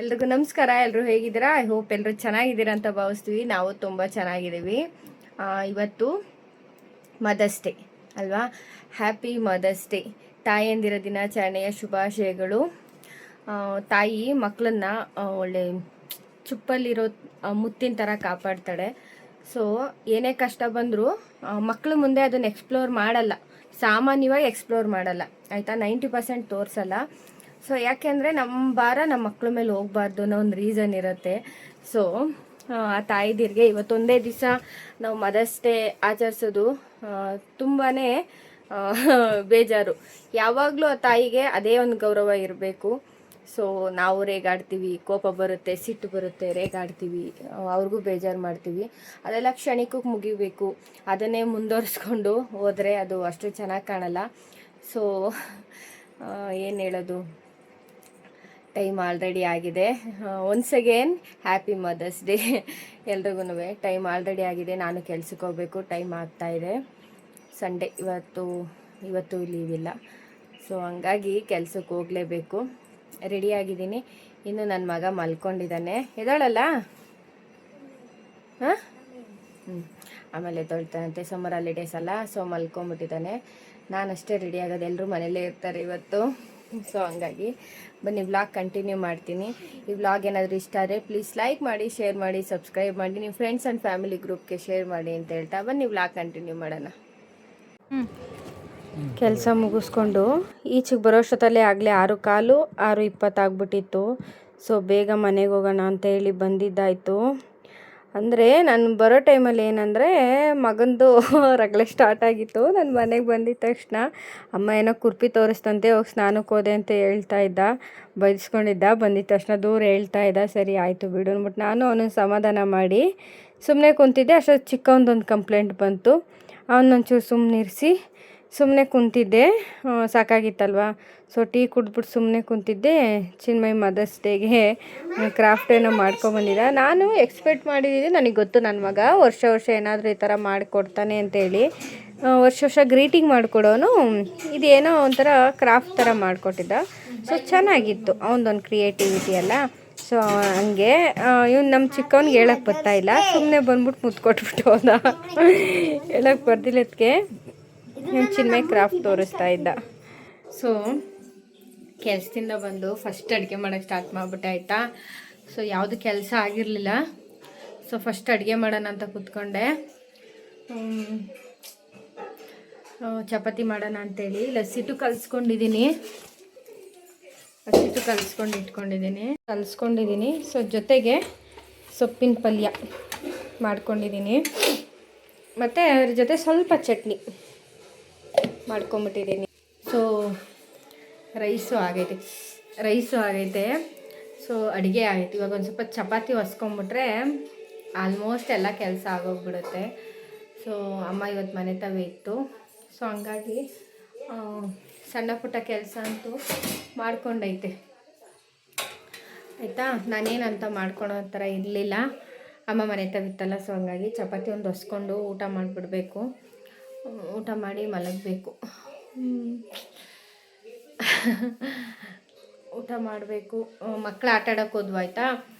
ಎಲ್ರಿಗೂ ನಮಸ್ಕಾರ. ಎಲ್ಲರೂ ಹೇಗಿದ್ದೀರಾ? ಐ ಹೋಪ್ ಎಲ್ಲರೂ ಚೆನ್ನಾಗಿದ್ದೀರಾ ಅಂತ ಭಾವಿಸ್ತೀವಿ. ನಾವು ತುಂಬ ಚೆನ್ನಾಗಿದ್ದೀವಿ. ಇವತ್ತು ಮದರ್ಸ್ ಡೇ ಅಲ್ವಾ? Happy mother's day. ತಾಯಿಯಂದಿರ ದಿನಾಚರಣೆಯ ಶುಭಾಶಯಗಳು. ತಾಯಿ ಮಕ್ಕಳನ್ನ ಒಳ್ಳೆ ಚುಪ್ಪಲ್ಲಿರೋ ಮುತ್ತಿನ ಥರ ಕಾಪಾಡ್ತಾಳೆ. ಸೊ ಏನೇ ಕಷ್ಟ ಬಂದರೂ ಮಕ್ಕಳು ಮುಂದೆ ಅದನ್ನು ಎಕ್ಸ್ಪ್ಲೋರ್ ಮಾಡಲ್ಲ, ಸಾಮಾನ್ಯವಾಗಿ ಎಕ್ಸ್ಪ್ಲೋರ್ ಮಾಡಲ್ಲ ಆಯಿತಾ. 90% ತೋರಿಸಲ್ಲ. ಸೊ ಯಾಕೆಂದರೆ ನಮ್ಮ ಭಾರ ನಮ್ಮ ಮಕ್ಳ ಮೇಲೆ ಹೋಗಬಾರ್ದು ಅನ್ನೋ ಒಂದು ರೀಸನ್ ಇರುತ್ತೆ. ಸೊ ಆ ತಾಯಿದಿರಿಗೆ ಇವತ್ತೊಂದೇ ದಿವಸ ನಾವು ಮದರ್ಸ್ ಡೇ ಆಚರಿಸೋದು ತುಂಬಾ ಬೇಜಾರು. ಯಾವಾಗಲೂ ಆ ತಾಯಿಗೆ ಅದೇ ಒಂದು ಗೌರವ ಇರಬೇಕು. ಸೊ ನಾವು ರೇಗಾಡ್ತೀವಿ, ಕೋಪ ಬರುತ್ತೆ, ಸಿಟ್ಟು ಬರುತ್ತೆ, ರೇಗಾಡ್ತೀವಿ, ಅವ್ರಿಗೂ ಬೇಜಾರು ಮಾಡ್ತೀವಿ. ಅದೆಲ್ಲ ಕ್ಷಣಿಕಕ್ಕೆ ಮುಗಿಬೇಕು. ಅದನ್ನೇ ಮುಂದುವರಿಸ್ಕೊಂಡು ಹೋದರೆ ಅದು ಅಷ್ಟು ಚೆನ್ನಾಗಿ ಕಾಣಲ್ಲ. ಸೊ ಏನು ಹೇಳೋದು, ಟೈಮ್ ಆಲ್ರೆಡಿ ಆಗಿದೆ. Once again happy mother's day ಎಲ್ರಿಗೂ. ಟೈಮ್ ಆಲ್ರೆಡಿ ಆಗಿದೆ, ನಾನು ಕೆಲ್ಸಕ್ಕೆ ಹೋಗಬೇಕು. ಟೈಮ್ ಆಗ್ತಾಯಿದೆ. ಸಂಡೇ ಇವತ್ತು ಲೀವ್ ಇಲ್ಲ. ಸೊ ಹಂಗಾಗಿ ಕೆಲ್ಸಕ್ಕೆ ಹೋಗಲೇಬೇಕು. ರೆಡಿಯಾಗಿದ್ದೀನಿ. ಇನ್ನು ನನ್ನ ಮಗ ಮಲ್ಕೊಂಡಿದ್ದಾನೆ. ಎದ್ದಾಳಲ್ಲ? ಹಾಂ, ಆಮೇಲೆ ಎದ್ದೊಳ್ತಾನಂತೆ. ಸಮ್ಮರ್ ಹಾಲಿಡೇಸ್ ಅಲ್ಲ, ಸೊ ಮಲ್ಕೊಂಬಿಟ್ಟಿದ್ದಾನೆ. ನಾನಷ್ಟೇ ರೆಡಿ ಆಗೋದು, ಎಲ್ಲರೂ ಮನೇಲೇ ಇರ್ತಾರೆ ಇವತ್ತು. ಸೊ ಹಂಗಾಗಿ ಬನ್ನಿ ವ್ಲಾಗ್ ಕಂಟಿನ್ಯೂ ಮಾಡ್ತೀನಿ. ಈ ವ್ಲಾಗ್ ಏನಾದರೂ ಇಷ್ಟ ಆದರೆ ಪ್ಲೀಸ್ ಲೈಕ್ ಮಾಡಿ, ಶೇರ್ ಮಾಡಿ, ಸಬ್ಸ್ಕ್ರೈಬ್ ಮಾಡಿ, ನಿಮ್ಮ ಫ್ರೆಂಡ್ಸ್ ಆ್ಯಂಡ್ ಫ್ಯಾಮಿಲಿ ಗ್ರೂಪ್ಗೆ ಶೇರ್ ಮಾಡಿ ಅಂತ ಹೇಳ್ತಾ ಬನ್ನಿ ವ್ಲಾಗ್ ಕಂಟಿನ್ಯೂ ಮಾಡೋಣ. ಕೆಲಸ ಮುಗಿಸ್ಕೊಂಡು ಈಚೆಗೆ ಬರೋಷ್ಟೊತ್ತಲ್ಲೇ ಆಗಲೇ 6:15, 6:20 ಆಗ್ಬಿಟ್ಟಿತ್ತು. ಸೊ ಬೇಗ ಮನೆಗೆ ಹೋಗೋಣ ಅಂತ ಹೇಳಿ ಬಂದಿದ್ದಾಯಿತು. ಅಂದರೆ ನಾನು ಬರೋ ಟೈಮಲ್ಲಿ ಏನಂದರೆ ಮಗಂದು ರಗಳೆ ಸ್ಟಾರ್ಟ್ ಆಗಿತ್ತು. ನಾನು ಮನೆಗೆ ಬಂದಿದ್ದ ತಕ್ಷಣ ಅಮ್ಮ ಏನೋ ಕುರ್ಪಿ ತೋರಿಸ್ತಂತೆ, ಹೋಗಿ ಸ್ನಾನಕ್ಕೆ ಹೋದೆ ಅಂತ ಹೇಳ್ತಾ ಇದ್ದ, ಬೈಸ್ಕೊಂಡಿದ್ದ. ಬಂದಿದ್ದ ತಕ್ಷಣ ದೂರ ಹೇಳ್ತಾ ಇದ್ದ. ಸರಿ ಆಯಿತು ಬಿಡು ಅಂದ್ಬಿಟ್ಟು ನಾನು ಅವನಿಗೆ ಸಮಾಧಾನ ಮಾಡಿ ಸುಮ್ಮನೆ ಕುಂತಿದ್ದೆ. ಅಷ್ಟೊತ್ತು ಚಿಕ್ಕವನದೊಂದು ಕಂಪ್ಲೇಂಟ್ ಬಂತು. ಅವನೊಂಚೂರು ಸುಮ್ಮನೆ ಕುಂತಿದ್ದೆ. ಸಾಕಾಗಿತ್ತಲ್ವ. ಸೊ ಟೀ ಕುಡಿದ್ಬಿಟ್ಟು ಸುಮ್ಮನೆ ಕುಂತಿದ್ದೆ. ಚಿನ್ಮಯ್ ಮದರ್ಸ್ ಡೇಗೆ ಕ್ರಾಫ್ಟ್ ಏನೋ ಮಾಡ್ಕೊಂಬಂದಿದ್ದ. ನಾನು ಎಕ್ಸ್ಪೆಕ್ಟ್ ಮಾಡಿದ್ದೀನಿ, ನನಗೆ ಗೊತ್ತು ನನ್ನ ಮಗ ವರ್ಷ ಏನಾದರೂ ಈ ಥರ ಮಾಡಿಕೊಡ್ತಾನೆ ಅಂತೇಳಿ. ವರ್ಷ ಗ್ರೀಟಿಂಗ್ ಮಾಡಿಕೊಡೋನು ಇದೇನೋ ಒಂಥರ ಕ್ರಾಫ್ಟ್ ಥರ ಮಾಡಿಕೊಟ್ಟಿದ್ದ. ಸೊ ಚೆನ್ನಾಗಿತ್ತು ಅವನದೊಂದು ಕ್ರಿಯೇಟಿವಿಟಿ ಅಲ್ಲ. ಸೊ ಹಂಗೆ ಇವ್ನು ನಮ್ಮ ಚಿಕ್ಕವನಿಗೆ ಹೇಳೋಕ್ಕೆ ಬರ್ತಾಯಿಲ್ಲ, ಸುಮ್ಮನೆ ಬಂದ್ಬಿಟ್ಟು ಮುತ್ಕೊಟ್ಬಿಟ್ಟು ಹೋದ. ಹೇಳೋಕ್ಕೆ ಬರ್ದಿಲ್ಲದಕ್ಕೆ ಚಿನ್ಮಯ್ ಕ್ರಾಫ್ಟ್ ತೋರಿಸ್ತಾ ಇದ್ದ. ಸೊ ಕೆಲಸದಿಂದ ಬಂದು ಫಸ್ಟ್ ಅಡುಗೆ ಮಾಡೋಕ್ಕೆ ಸ್ಟಾರ್ಟ್ ಮಾಡಿಬಿಟ್ಟೆ ಆಯಿತಾ. ಸೊ ಯಾವುದು ಕೆಲಸ ಆಗಿರಲಿಲ್ಲ. ಸೊ ಫಸ್ಟ್ ಅಡುಗೆ ಮಾಡೋಣ ಅಂತ ಕೂತ್ಕೊಂಡೆ. ಚಪಾತಿ ಮಾಡೋಣ ಅಂತೇಳಿ ಲಸ್ಸಿಟ್ಟು ಕಲಿಸ್ಕೊಂಡಿದ್ದೀನಿ. ಕಲಿಸ್ಕೊಂಡಿದ್ದೀನಿ. ಸೊ ಜೊತೆಗೆ ಸೊಪ್ಪಿನ ಪಲ್ಯ ಮಾಡ್ಕೊಂಡಿದ್ದೀನಿ. ಮತ್ತು ಅದ್ರ ಜೊತೆ ಸ್ವಲ್ಪ ಚಟ್ನಿ ಮಾಡ್ಕೊಂಬಿಟ್ಟಿದ್ದೀನಿ. ಸೊ ರೈಸು ಆಗೈತೆ. ಸೊ ಅಡುಗೆ ಆಗೈತೆ. ಇವಾಗ ಒಂದು ಸ್ವಲ್ಪ ಚಪಾತಿ ಹೊಸ್ಕೊಂಬಿಟ್ರೆ ಆಲ್ಮೋಸ್ಟ್ ಎಲ್ಲ ಕೆಲಸ ಆಗೋಗ್ಬಿಡುತ್ತೆ. ಸೊ ಅಮ್ಮ ಇವತ್ತು ಮನೆ ತವೇ ಇತ್ತು. ಸೊ ಹಂಗಾಗಿ ಸಣ್ಣ ಪುಟ್ಟ ಕೆಲಸ ಅಂತೂ ಮಾಡ್ಕೊಂಡೈತೆ ಆಯಿತಾ. ನಾನೇನಂತ ಮಾಡ್ಕೊಳೋ ಥರ ಇರಲಿಲ್ಲ, ಅಮ್ಮ ಮನೆ ತವಿತ್ತಲ್ಲ. ಸೊ ಹಂಗಾಗಿ ಚಪಾತಿ ಒಂದು ಹೊಸ್ಕೊಂಡು ಊಟ ಮಾಡಿಬಿಡ್ಬೇಕು. ಊಟ ಮಾಡಿ ಮಲಗಬೇಕು. ಊಟ ಮಾಡಬೇಕು. ಮಕ್ಕಳು ಆಟ ಆಡೋಕ್ಕೆ ಹೋದ್ವು ಆಯಿತಾ.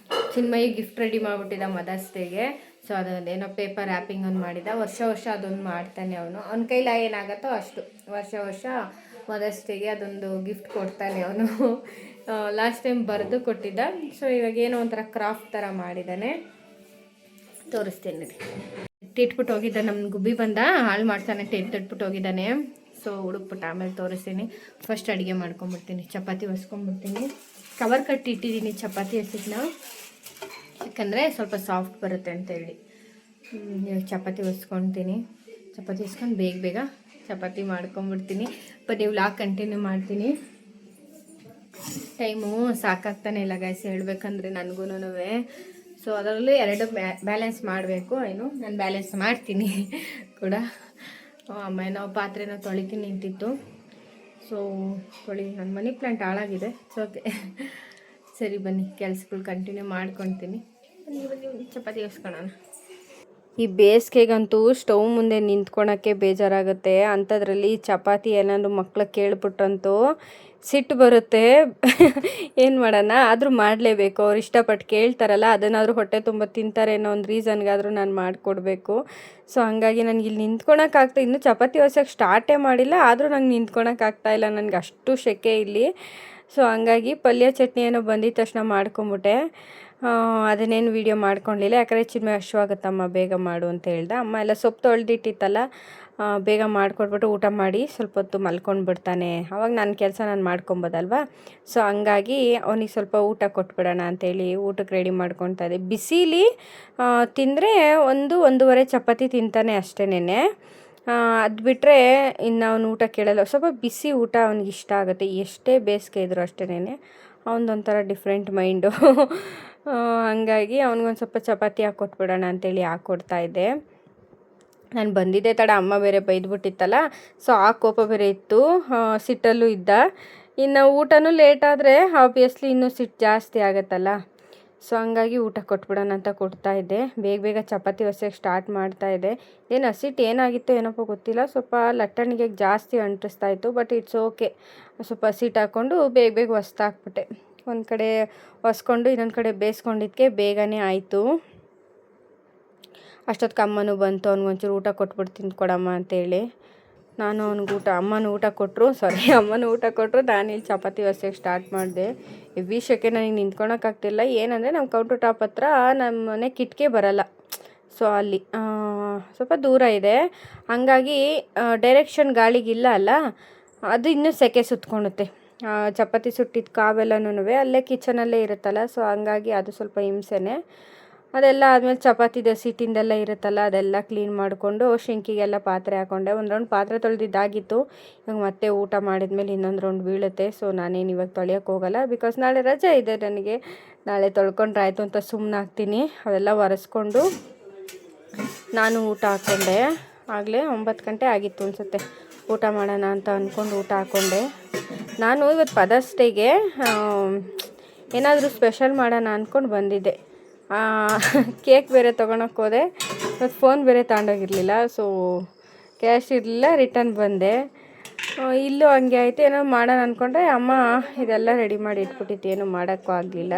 ಚಿನ್ಮಯಿ ಗಿಫ್ಟ್ ರೆಡಿ ಮಾಡಿಬಿಟ್ಟಿದ್ದ ಮದರ್ಸ್ ಡೇಗೆ. ಸೊ ಅದೊಂದೇನೋ ಪೇಪರ್ ರ್ಯಾಪಿಂಗ್ ಒಂದು ಮಾಡಿದ. ವರ್ಷ ಅದೊಂದು ಮಾಡ್ತಾನೆ ಅವನು. ಅವನ ಕೈಲಿ ಏನಾಗುತ್ತೋ ಅಷ್ಟು ವರ್ಷ ಮದರ್ಸ್ ಡೇಗೆ ಅದೊಂದು ಗಿಫ್ಟ್ ಕೊಡ್ತಾನೆ ಅವನು. ಲಾಸ್ಟ್ ಟೈಮ್ ಬರೆದು ಕೊಟ್ಟಿದ್ದ. ಸೊ ಇವಾಗ ಏನೋ ಒಂಥರ ಕ್ರಾಫ್ಟ್ ಥರ ಮಾಡಿದ್ದಾನೆ. ತೋರಿಸ್ತೀನಿ. ಎತ್ತಿಟ್ಬಿಟ್ಟು ಹೋಗಿದ್ದ, ನಮ್ಮ ಗುಬ್ಬಿ ಬಂದ ಹಾಳು ಮಾಡ್ತಾನೆ. ಎತ್ತಿಟ್ಬಿಟ್ಟು ಹೋಗಿದ್ದಾನೆ. ಸೊ ಹುಡುಕ್ಬಿಟ್ಟು ಆಮೇಲೆ ತೋರಿಸ್ತೀನಿ. ಫಸ್ಟ್ ಅಡುಗೆ ಮಾಡ್ಕೊಂಬಿಡ್ತೀನಿ. ಚಪಾತಿ ಹೊಸ್ಕೊಂಡ್ಬಿಡ್ತೀನಿ. ಕವರ್ ಕಟ್ಟಿ ಇಟ್ಟಿದ್ದೀನಿ ಚಪಾತಿ ಹಸಿಟ್ಟನ್ನ, ಯಾಕಂದರೆ ಸ್ವಲ್ಪ ಸಾಫ್ಟ್ ಬರುತ್ತೆ ಅಂತೇಳಿ. ಇವಾಗ ಚಪಾತಿ ಹೊಸ್ಕೊತೀನಿ. ಚಪಾತಿ ಹೊಸ್ಕೊಂಡು ಬೇಗ ಚಪಾತಿ ಮಾಡ್ಕೊಂಬಿಡ್ತೀನಿ. ಬನ್ನಿ ವ್ಲಾಗ್ ಕಂಟಿನ್ಯೂ ಮಾಡ್ತೀನಿ. ಟೈಮು ಸಾಕಾಗ್ತಾನೆ ಇಲ್ಲ ಗೈಸ್, ಹೇಳ್ಬೇಕಂದ್ರೆ ನನಗೂನು. ಸೊ ಅದರಲ್ಲೂ 2 ಬ್ಯಾಲೆನ್ಸ್ ಮಾಡಬೇಕು. ನಾನು ಬ್ಯಾಲೆನ್ಸ್ ಮಾಡ್ತೀನಿ ಕೂಡ. ಅಮ್ಮ ಏನೋ ಪಾತ್ರೆನೋ ತೊಳಿತೀನಿ ನಿಂತಿತ್ತು. ಸೊ ನನ್ನ ಮನಿ ಪ್ಲ್ಯಾಂಟ್ ಹಾಳಾಗಿದೆ. ಸೊ ಓಕೆ, ಸರಿ ಬನ್ನಿ ಕೆಲ್ಸಗಳು ಕಂಟಿನ್ಯೂ ಮಾಡ್ಕೊತೀನಿ. ಬನ್ನಿ ಚಪಾತಿ ಹೊಸ್ಕೊಳ್ಳೋಣ. ಈ ಬೇಸಿಗೆಗಂತೂ ಸ್ಟವ್ ಮುಂದೆ ನಿಂತ್ಕೊಳಕ್ಕೆ ಬೇಜಾರಾಗುತ್ತೆ. ಅಂಥದ್ರಲ್ಲಿ ಚಪಾತಿ ಏನಾದ್ರು ಮಕ್ಳು ಕೇಳ್ಬಿಟ್ರಂತೂ ಸಿಟ್ಟು ಬರುತ್ತೆ. ಏನು ಮಾಡೋಣ, ಆದರೂ ಮಾಡಲೇಬೇಕು. ಅವ್ರು ಇಷ್ಟಪಟ್ಟು ಕೇಳ್ತಾರಲ್ಲ, ಅದನ್ನಾದರೂ ಹೊಟ್ಟೆ ತುಂಬ ತಿಂತಾರೆ ಅನ್ನೋ ಒಂದು ರೀಸನ್ಗಾದರೂ ನಾನು ಮಾಡಿಕೊಡ್ಬೇಕು. ಸೊ ಹಂಗಾಗಿ ನನಗೆ ಇಲ್ಲಿ ನಿಂತ್ಕೊಳಕ್ಕಾಗ್ತಾ, ಇನ್ನೂ ಚಪಾತಿ ಹೊಸಕ್ಕೆ ಸ್ಟಾರ್ಟೇ ಮಾಡಿಲ್ಲ, ಆದರೂ ನಂಗೆ ನಿಂತ್ಕೊಳಕ್ಕಾಗ್ತಾಯಿಲ್ಲ, ನನಗೆ ಅಷ್ಟು ಸೆಕೆ ಇಲ್ಲಿ. ಸೊ ಹಂಗಾಗಿ ಪಲ್ಯ ಚಟ್ನಿ ಏನೋ ಬಂದಿದ್ದ ತಕ್ಷಣ ಮಾಡ್ಕೊಂಬಿಟ್ಟೆ. ಅದನ್ನೇನು ವೀಡಿಯೋ ಮಾಡ್ಕೊಳ್ಳಿಲ್ಲ, ಯಾಕಂದರೆ ಚಿನ್ಮಯ ಹಶ್ವಾಗುತ್ತಮ್ಮ ಬೇಗ ಮಾಡು ಅಂತ ಹೇಳ್ದೆ. ಅಮ್ಮ ಎಲ್ಲ ಸೊಪ್ಪು ತೊಳೆದಿಟ್ಟಿತ್ತಲ್ಲ, ಬೇಗ ಮಾಡಿಕೊಟ್ಬಿಟ್ಟು ಊಟ ಮಾಡಿ ಸ್ವಲ್ಪ ಹೊತ್ತು ಮಲ್ಕೊಂಡು ಬಿಡ್ತಾನೆ, ಅವಾಗ ನನ್ನ ಕೆಲಸ ನಾನು ಮಾಡ್ಕೊಬೋದಲ್ವ. ಸೊ ಹಂಗಾಗಿ ಅವನಿಗೆ ಸ್ವಲ್ಪ ಊಟ ಕೊಟ್ಬಿಡೋಣ ಅಂತೇಳಿ ಊಟಕ್ಕೆ ರೆಡಿ ಮಾಡ್ಕೊತಾ ಇದ್ದೆ. ಬಿಸಿಲಿ ತಿಂದರೆ 1-1.5 ಚಪಾತಿ ತಿಂತಾನೆ ಅಷ್ಟೇನೆ. ಅದು ಬಿಟ್ಟರೆ ಇನ್ನು ಅವನು ಊಟ ಕೇಳಲ್ಲ. ಸ್ವಲ್ಪ ಬಿಸಿ ಊಟ ಅವ್ನಿಗೆ ಇಷ್ಟ ಆಗುತ್ತೆ, ಎಷ್ಟೇ ಬೇಸಿಗೆ ಇದ್ದರೂ ಅಷ್ಟೇನೆ. ಅವನದೊಂಥರ ಡಿಫ್ರೆಂಟ್ ಮೈಂಡು. ಹಂಗಾಗಿ ಅವ್ನಿಗೊಂದು ಸ್ವಲ್ಪ ಚಪಾತಿ ಹಾಕ್ಕೊಟ್ಬಿಡೋಣ ಅಂತೇಳಿ ಹಾಕ್ಕೊಡ್ತಾಯಿದ್ದೆ. ನಾನು ಬಂದಿದ್ದೆ ತಡ, ಅಮ್ಮ ಬೇರೆ ಬೈದ್ಬಿಟ್ಟಿತ್ತಲ್ಲ, ಸೊ ಆ ಕೋಪ ಬೇರೆ ಇತ್ತು, ಸಿಟ್ಟಲ್ಲೂ ಇದ್ದ. ಇನ್ನು ಊಟನೂ ಲೇಟಾದರೆ ಆಬ್ವಿಯಸ್ಲಿ ಇನ್ನೂ ಸಿಟ್ಟು ಜಾಸ್ತಿ ಆಗುತ್ತಲ್ಲ. ಸೊ ಹಂಗಾಗಿ ಊಟ ಕೊಟ್ಬಿಡೋಣ ಅಂತ ಕೊಡ್ತಾಯಿದ್ದೆ. ಬೇಗ ಚಪಾತಿ ಹೊಸಕ್ಕೆ ಸ್ಟಾರ್ಟ್ ಮಾಡ್ತಾಯಿದ್ದೆ. ಏನು ಹಸಿಟ್ಟು ಏನಾಗಿತ್ತು ಏನಪ್ಪ ಗೊತ್ತಿಲ್ಲ, ಸ್ವಲ್ಪ ಲಟ್ಟಣಿಗೆ ಜಾಸ್ತಿ ಅಂಟಿಸ್ತಾಯಿತ್ತು. ಬಟ್ ಇಟ್ಸ್ ಓಕೆ, ಸ್ವಲ್ಪ ಹಸಿಟ್ಟು ಹಾಕ್ಕೊಂಡು ಬೇಗ ಹೊಸ್ದಾಕ್ಬಿಟ್ಟೆ. ಒಂದು ಕಡೆ ಹೊಸ್ಕೊಂಡು ಇನ್ನೊಂದು ಕಡೆ ಬೇಯಿಸ್ಕೊಂಡಿದ್ದಕ್ಕೆ ಬೇಗನೆ ಆಯಿತು. ಅಷ್ಟೊತ್ತಿಗೆ ಅಮ್ಮನೂ ಬಂತು. ಅವ್ನಿಗೊಂಚೂರು ಊಟ ಕೊಟ್ಬಿಟ್ಟು ತಿಂದ್ಕೊಡಮ್ಮ ಅಂತೇಳಿ ನಾನು ಅವ್ನಿಗೆ ಅಮ್ಮನೂ ಊಟ ಕೊಟ್ಟರು, ನಾನಿಲ್ಲಿ ಚಪಾತಿ ಹೊಸಕ್ಕೆ ಸ್ಟಾರ್ಟ್ ಮಾಡಿದೆ. ಹೆವಿ ಸೆಕೆ, ನನಗೆ ನಿಂತ್ಕೊಳಕ್ಕಾಗ್ತಿಲ್ಲ. ಏನಂದರೆ ನಮ್ಮ ಕೌಂಟರ್ ಟಾಪ್ ಹತ್ರ ನಮ್ಮ ಮನೆ ಕಿಟಕಿ ಬರಲ್ಲ. ಸೊ ಅಲ್ಲಿ ಸ್ವಲ್ಪ ದೂರ ಇದೆ, ಹಂಗಾಗಿ ಡೈರೆಕ್ಷನ್ ಗಾಳಿಗಿಲ್ಲ ಅಲ್ಲ, ಅದು ಇನ್ನೂ ಸೆಕೆ ಸುತ್ಕೊಳುತ್ತೆ. ಚಪಾತಿ ಸುಟ್ಟಿದ್ದು ಕಾವೆಲ್ಲನೂ ಅಲ್ಲೇ ಕಿಚನಲ್ಲೇ ಇರುತ್ತಲ್ಲ, ಸೊ ಹಂಗಾಗಿ ಅದು ಸ್ವಲ್ಪ ಹಿಂಸೆನೇ. ಅದೆಲ್ಲ ಆದಮೇಲೆ ಚಪಾತಿದು ಹಸಿಟ್ಟಿಂದೆಲ್ಲ ಇರುತ್ತಲ್ಲ, ಅದೆಲ್ಲ ಕ್ಲೀನ್ ಮಾಡಿಕೊಂಡು ಶಿಂಕಿಗೆಲ್ಲ ಪಾತ್ರೆ ಹಾಕ್ಕೊಂಡೆ. ಒಂದು ರೌಂಡ್ ಪಾತ್ರೆ ತೊಳೆದಿದ್ದಾಗಿತ್ತು. ಇವಾಗ ಮತ್ತೆ ಊಟ ಮಾಡಿದ್ಮೇಲೆ ಇನ್ನೊಂದು ರೌಂಡ್ ಬೀಳುತ್ತೆ. ಸೊ ನಾನೇನು ಇವಾಗ ತೊಳೆಯೋಕ್ಕೆ ಹೋಗಲ್ಲ, ಬಿಕಾಸ್ ನಾಳೆ ರಜೆ ಇದೆ ನನಗೆ. ನಾಳೆ ತೊಳ್ಕೊಂಡ್ರೆ ಆಯಿತು ಅಂತ ಸುಮ್ಮನಾಗ್ತೀನಿ. ಅವೆಲ್ಲ ಒರೆಸ್ಕೊಂಡು ನಾನು ಊಟ ಹಾಕ್ಕೊಂಡೆ. ಆಗಲೇ 9 ಗಂಟೆ ಆಗಿತ್ತು ಅನಿಸುತ್ತೆ. ಊಟ ಮಾಡೋಣ ಅಂತ ಅಂದ್ಕೊಂಡು ಊಟ ಹಾಕ್ಕೊಂಡೆ. ನಾನು ಇವತ್ತು ಫಾದರ್ಸ್ ಡೇಗೆ ಏನಾದರೂ ಸ್ಪೆಷಲ್ ಮಾಡೋಣ ಅಂದ್ಕೊಂಡು ಬಂದಿದ್ದೆ. ಕೇಕ್ ಬೇರೆ ತೊಗೊಳಕ್ಕೆ ಹೋದೆ, ಇವತ್ತು ಫೋನ್ ಬೇರೆ ತಗೊಂಡೋಗಿರಲಿಲ್ಲ. ಸೊ ಕ್ಯಾಶ್ ಇರಲಿಲ್ಲ, ರಿಟರ್ನ್ ಬಂದೆ. ಇಲ್ಲೂ ಹಂಗೆ ಆಯಿತು. ಏನೋ ಮಾಡೋಣ ಅಂದ್ಕೊಂಡ್ರೆ ಅಮ್ಮ ಇದೆಲ್ಲ ರೆಡಿ ಮಾಡಿ ಇಟ್ಬಿಟ್ಟಿತ್ತು, ಏನೂ ಮಾಡೋಕ್ಕೂ ಆಗಲಿಲ್ಲ.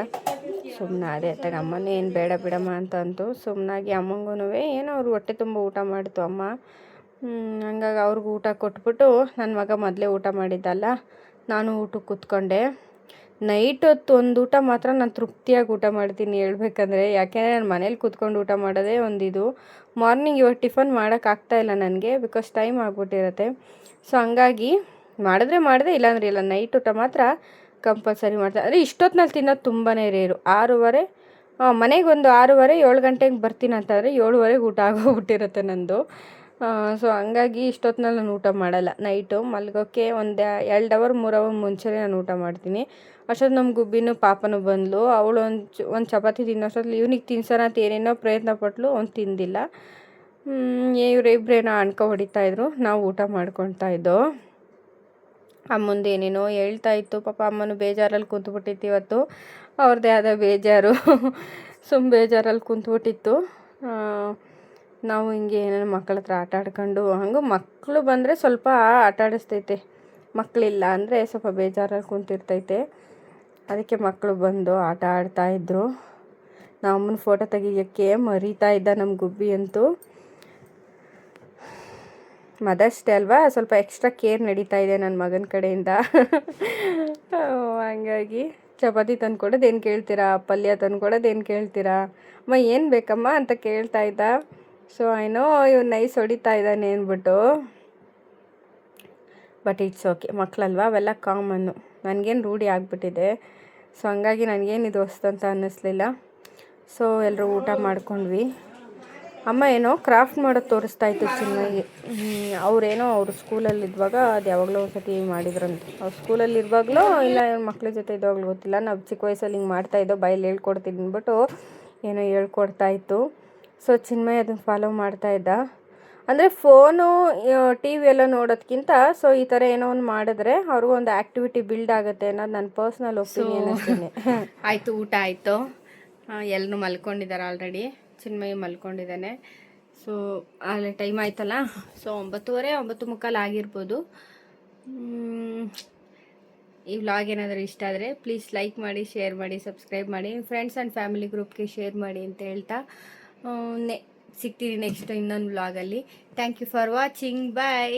ಸುಮ್ಮನೆ ಅದೇ ತಗ ಅಮ್ಮನೇ ಏನು ಬೇಡ ಬಿಡಮ್ಮ ಅಂತ ಅಂತು. ಸುಮ್ಮನಾಗಿ ಅಮ್ಮಂಗೂ ಏನೋ ಅವ್ರು ಹೊಟ್ಟೆ ತುಂಬ ಊಟ ಮಾಡಿತು ಅಮ್ಮ. ಹಂಗಾಗಿ ಅವ್ರಿಗೂ ಊಟ ಕೊಟ್ಬಿಟ್ಟು ನನ್ನ ಮಗ ಮೊದಲೇ ಊಟ ಮಾಡಿದ್ದಲ್ಲ, ನಾನು ಊಟಕ್ಕೆ ಕೂತ್ಕೊಂಡೆ. ನೈಟ್ ಹೊತ್ತು ಒಂದು ಊಟ ಮಾತ್ರ ನಾನು ತೃಪ್ತಿಯಾಗಿ ಊಟ ಮಾಡ್ತೀನಿ ಹೇಳ್ಬೇಕಂದ್ರೆ, ಯಾಕೆಂದರೆ ನಾನು ಮನೇಲಿ ಕೂತ್ಕೊಂಡು ಊಟ ಮಾಡೋದೇ ಒಂದಿದು. ಮಾರ್ನಿಂಗ್ ಇವಾಗ ಟಿಫನ್ ಮಾಡೋಕ್ಕಾಗ್ತಾಯಿಲ್ಲ ನನಗೆ, ಬಿಕಾಸ್ ಟೈಮ್ ಆಗಿಬಿಟ್ಟಿರುತ್ತೆ. ಸೊ ಹಂಗಾಗಿ ಮಾಡಿದೆ, ಇಲ್ಲಾಂದ್ರೆ ಇಲ್ಲ. ನೈಟ್ ಊಟ ಮಾತ್ರ ಕಂಪಲ್ಸರಿ ಮಾಡ್ತಾರೆ. ಅಂದರೆ ಇಷ್ಟೊತ್ತಿನಲ್ಲಿ ತಿನ್ನೋದು ತುಂಬಾ ರೇರು. 6:30 ಮನೆಗೆ ಒಂದು 6:30-7 ಗಂಟೆಗೆ ಬರ್ತೀನಿ ಅಂತಂದರೆ 7:30 ಊಟ ಆಗೋಗ್ಬಿಟ್ಟಿರುತ್ತೆ ನಂದು. ಸೊ ಹಂಗಾಗಿ ಇಷ್ಟೊತ್ತಿನಲ್ಲಿ ನಾನು ಊಟ ಮಾಡಲ್ಲ. ನೈಟು ಮಲ್ಗೋಕ್ಕೆ ಒಂದು 2 ಅವರ್ 3 ಅವರ್ ಮುಂಚೆನೇ ನಾನು ಊಟ ಮಾಡ್ತೀನಿ. ಅಷ್ಟೊತ್ತು ನಮ್ಮ ಗುಬ್ಬಿನೂ ಪಾಪನೂ ಬಂದಳು. ಅವಳು ಒಂದು ಚಪಾತಿ ತಿನ್ನೋಷ್ಟೊತ್ತಲ್ಲಿ ಇವ್ನಿಗೆ ತಿನ್ಸೋಣ ಅಂತ ಏನೇನೋ ಪ್ರಯತ್ನ ಪಟ್ಲು, ಅವ್ನು ತಿಂದಿಲ್ಲ. ಇವರಿಬ್ಬರೇನೋ ಅಣ್ಕ ಹೊಡಿತಾಯಿದ್ರು, ನಾವು ಊಟ ಮಾಡ್ಕೊಳ್ತಾ ಇದ್ದೋ. ಅಮ್ಮಂದು ಏನೇನೋ ಹೇಳ್ತಾಯಿತ್ತು. ಪಾಪ ಅಮ್ಮನೂ ಬೇಜಾರಲ್ಲಿ ಕುಂತ್ಬಿಟ್ಟಿತ್ತು ಇವತ್ತು. ಅವ್ರದ್ದೇ ಆದ ಬೇಜಾರು, ಬೇಜಾರಲ್ಲಿ ಕುಂತ್ಬಿಟ್ಟಿತ್ತು. ನಾವು ಹಿಂಗೆ ಏನೇನೋ ಮಕ್ಕಳ ಹತ್ರ ಆಟ ಆಡ್ಕೊಂಡು, ಹಂಗೂ ಮಕ್ಕಳು ಬಂದರೆ ಸ್ವಲ್ಪ ಆಟ ಆಡಿಸ್ತೈತೆ, ಮಕ್ಕಳಿಲ್ಲ ಅಂದರೆ ಸ್ವಲ್ಪ ಬೇಜಾರಲ್ಲಿ ಕುಂತಿರ್ತೈತೆ. ಅದಕ್ಕೆ ಮಕ್ಕಳು ಬಂದು ಆಟ ಆಡ್ತಾಯಿದ್ರು. ನಾವು ಅಮ್ಮನ ಫೋಟೋ ತೆಗಿಯೋಕ್ಕೆ ಮರೀತಾ ಇದ್ದ ನಮ್ಮ ಗುಬ್ಬಿ ಅಂತೂ. ಮದರ್ಸ್ ಡೇ ಅಲ್ವಾ, ಸ್ವಲ್ಪ ಎಕ್ಸ್ಟ್ರಾ ಕೇರ್ ನಡೀತಾ ಇದೆ ನನ್ನ ಮಗನ ಕಡೆಯಿಂದ. ಹಂಗಾಗಿ ಚಪಾತಿ ತಂದ್ಕೊಡೋದು ಏನು ಕೇಳ್ತೀರಾ, ಪಲ್ಯ ತಂದ್ಕೊಡೋದು ಕೇಳ್ತೀರಾ, ಅಮ್ಮ ಏನು ಬೇಕಮ್ಮ ಅಂತ ಕೇಳ್ತಾ ಇದ್ದ. ಸೊ ಏನೋ ಇವ್ನು ನೈಸ್ ಹೊಡಿತಾ ಇದ್ದಾನೆ ಅಂದ್ಬಿಟ್ಟು. ಬಟ್ ಇಟ್ಸ್ ಓಕೆ, ಮಕ್ಕಳಲ್ವ, ಅವೆಲ್ಲ ಕಾಮನ್ನು. ನನಗೇನು ರೂಢಿ ಆಗಿಬಿಟ್ಟಿದೆ. ಸೊ ಹಂಗಾಗಿ ನನಗೇನಿದು ಹೊಸ್ತಂತ ಅನ್ನಿಸ್ಲಿಲ್ಲ. ಸೊ ಎಲ್ಲರೂ ಊಟ ಮಾಡ್ಕೊಂಡ್ವಿ. ಅಮ್ಮ ಏನೋ ಕ್ರಾಫ್ಟ್ ಮಾಡೋದು ತೋರಿಸ್ತಾಯಿತ್ತು ಚಿನ್ಮಯ್ಗೆ. ಅವ್ರು ಸ್ಕೂಲಲ್ಲಿದ್ದಾಗ ಅದು ಯಾವಾಗಲೂ ಒಂದು ಸತಿ ಮಾಡಿದ್ರಂತೆ. ಅವ್ರು ಸ್ಕೂಲಲ್ಲಿರುವಾಗಲೂ ಇಲ್ಲ ಮಕ್ಳ ಜೊತೆ ಇದ್ದಾಗಲೂ ಗೊತ್ತಿಲ್ಲ, ನಾವು ಚಿಕ್ಕ ವಯಸ್ಸಲ್ಲಿ ಹಿಂಗೆ ಮಾಡ್ತಾಯಿದ್ದೋ, ಬಾಯಲ್ಲಿ ಹೇಳ್ಕೊಡ್ತೀನಿ ಅಂದ್ಬಿಟ್ಟು ಏನೋ ಹೇಳ್ಕೊಡ್ತಾಯಿತ್ತು. ಸೊ ಚಿನ್ಮಯ್ ಅದನ್ನು ಫಾಲೋ ಮಾಡ್ತಾಯಿದ್ದ. ಅಂದರೆ ಫೋನು ಟಿ ವಿ ಎಲ್ಲ ನೋಡೋದಕ್ಕಿಂತ ಸೊ ಈ ಥರ ಏನೋ ಒಂದು ಮಾಡಿದ್ರೆ ಅವ್ರಿಗೂ ಒಂದು ಆ್ಯಕ್ಟಿವಿಟಿ ಬಿಲ್ಡ್ ಆಗುತ್ತೆ ಅನ್ನೋದು ನನ್ನ ಪರ್ಸ್ನಲ್ ಒಪಿನಿಯನ್ ಅಷ್ಟೇ. ಆಯಿತು, ಊಟ ಆಯಿತು. ಎಲ್ಲರೂ ಮಲ್ಕೊಂಡಿದ್ದಾರೆ ಆಲ್ರೆಡಿ. ಚಿನ್ಮಯ್ ಮಲ್ಕೊಂಡಿದ್ದಾನೆ. ಸೊ ಆಗಲೇ ಟೈಮ್ ಆಯ್ತಲ್ಲ, ಸೊ 9:30 9:45 ಆಗಿರ್ಬೋದು. ಈ ವ್ಲಾಗ್ ಏನಾದರೂ ಇಷ್ಟ ಆದರೆ ಪ್ಲೀಸ್ ಲೈಕ್ ಮಾಡಿ, ಶೇರ್ ಮಾಡಿ, ಸಬ್ಸ್ಕ್ರೈಬ್ ಮಾಡಿ, ಫ್ರೆಂಡ್ಸ್ ಆ್ಯಂಡ್ ಫ್ಯಾಮಿಲಿ ಗ್ರೂಪ್ಗೆ ಶೇರ್ ಮಾಡಿ ಅಂತ ಹೇಳ್ತಾ ಸಿಗ್ತೀನಿ ನೆಕ್ಸ್ಟ್ ಇನ್ನೊಂದು ವ್ಲಾಗಲ್ಲಿ. Thank you for watching. Bye.